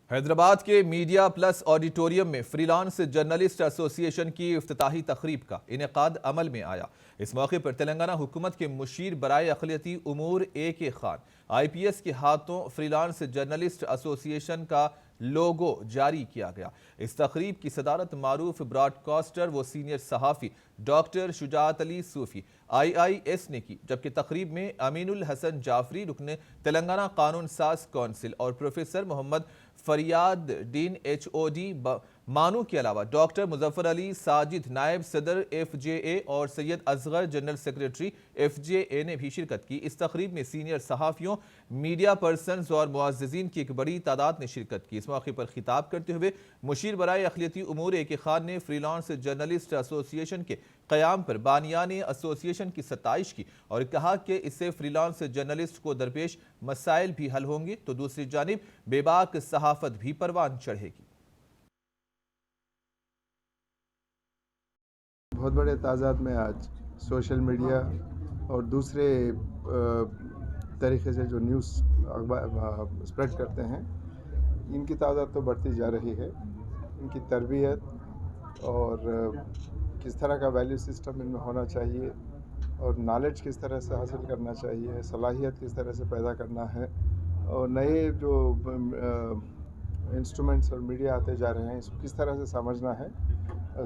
حیدرآباد کے media plus auditorium میں free lance journalist ایسوسی ایشن کی افتتاحی تقریب کا انعقاد عمل میں آیا۔ اس موقع پر تلنگانہ حکومت کے مشیر برائے اقلیتی امور AK خان IPS کے ہاتھوں فری لانس جرنلسٹ ایسوسی ایشن کا لوگو جاری کیا گیا۔ اس تقریب کی صدارت معروف براڈ کاسٹر و سینئر صحافی ڈاکٹر شجاعت علی صوفی IIS نے کی، جبکہ تقریب میں امین الحسن جعفری رکن تلنگانہ قانون ساز کونسل اور پروفیسر محمد فریاد ڈین HOD مانو کے علاوہ ڈاکٹر مظفر علی ساجد نائب صدر FJA اور سید اصغر جنرل سیکریٹری FJA نے بھی شرکت کی۔ اس تقریب میں سینئر صحافیوں، میڈیا پرسنز اور معززین کی ایک بڑی تعداد نے شرکت کی۔ اس موقع پر خطاب کرتے ہوئے مشیر برائے اقلیتی امور AK خان نے فری لانس جرنلسٹ ایسوسی ایشن کے قیام پر بانیان ایسوسی ایشن کی ستائش کی اور کہا کہ اس سے فری لانس جرنلسٹ کو درپیش مسائل بھی حل ہوں گے تو دوسری جانب بے باک صحافت بھی پروان چڑھے گی۔ بہت بڑے تعداد میں آج سوشل میڈیا اور دوسرے طریقے سے جو نیوز اسپریڈ کرتے ہیں، ان کی تعداد تو بڑھتی جا رہی ہے۔ ان کی تربیت اور کس طرح کا ویلیو سسٹم ان میں ہونا چاہیے اور نالج کس طرح سے حاصل کرنا چاہیے، صلاحیت کس طرح سے پیدا کرنا ہے، اور نئے جو انسٹرومنٹس اور میڈیا آتے جا رہے ہیں اس کو کس طرح سے سمجھنا ہے،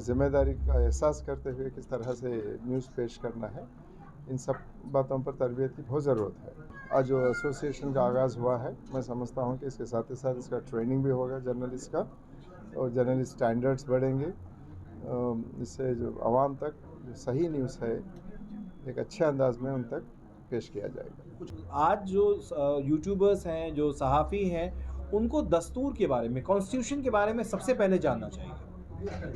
ذمہ داری کا احساس کرتے ہوئے کس طرح سے نیوز پیش کرنا ہے، ان سب باتوں پر تربیت کی بہت ضرورت ہے۔ آج جو ایسوسی ایشن کا آغاز ہوا ہے، میں سمجھتا ہوں کہ اس کے ساتھ ساتھ اس کا ٹریننگ بھی ہوگا جرنلسٹ کا، اور جرنلسٹ اسٹینڈرڈز بڑھیں گے۔ اس سے جو عوام تک جو صحیح نیوز ہے ایک اچھے انداز میں ان تک پیش کیا جائے گا۔ آج جو یوٹیوبرز ہیں، جو صحافی ہیں، ان کو دستور کے بارے میں، کانسٹیٹیوشن کے بارے میں سب سے پہلے جاننا چاہیے۔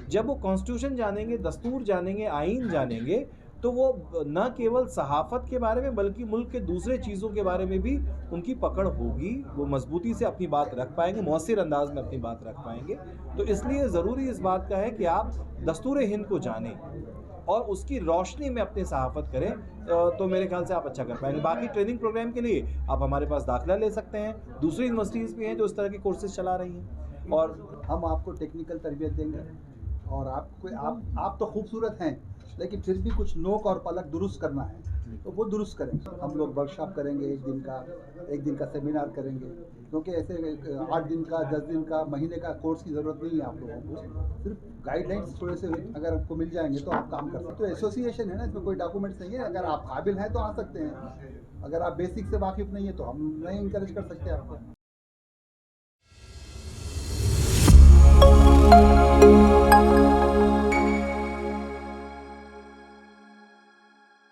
جب وہ کانسٹیٹیوشن جانیں گے، دستور جانیں گے، آئین جانیں گے، تو وہ نہ کیول صحافت کے بارے میں بلکہ ملک کے دوسرے چیزوں کے بارے میں بھی ان کی پکڑ ہوگی، وہ مضبوطی سے اپنی بات رکھ پائیں گے، مؤثر انداز میں اپنی بات رکھ پائیں گے۔ تو اس لیے ضروری اس بات کا ہے کہ آپ دستور ہند کو جانیں اور اس کی روشنی میں اپنی صحافت کریں، تو میرے خیال سے آپ اچھا کر پائیں گے۔ باقی ٹریننگ پروگرام کے لیے آپ ہمارے پاس داخلہ لے سکتے ہیں، دوسری یونیورسٹیز بھی ہیں جو اس طرح کے کورسز چلا رہی ہیں، اور ہم آپ کو ٹیکنیکل تربیت دیں گے، اور آپ تو خوبصورت ہیں لیکن پھر بھی کچھ نوک اور پلک درست کرنا ہے تو وہ درست کریں۔ ہم لوگ ورک شاپ کریں گے، ایک دن کا سیمینار کریں گے، کیونکہ ایسے 8 دن کا، 10 دن کا، مہینے کا کورس کی ضرورت نہیں ہے آپ لوگوں کو۔ صرف گائیڈ لائنس تھوڑے سے اگر آپ کو مل جائیں گے تو آپ کام کر سکتے ہیں۔ تو ایسوسی ایشن ہے نا، اس میں کوئی ڈاکومنٹس نہیں ہے، اگر آپ قابل ہیں تو آ سکتے ہیں، اگر آپ بیسک سے واقف نہیں ہیں تو ہم نہیں انکریج کر سکتے آپ کو۔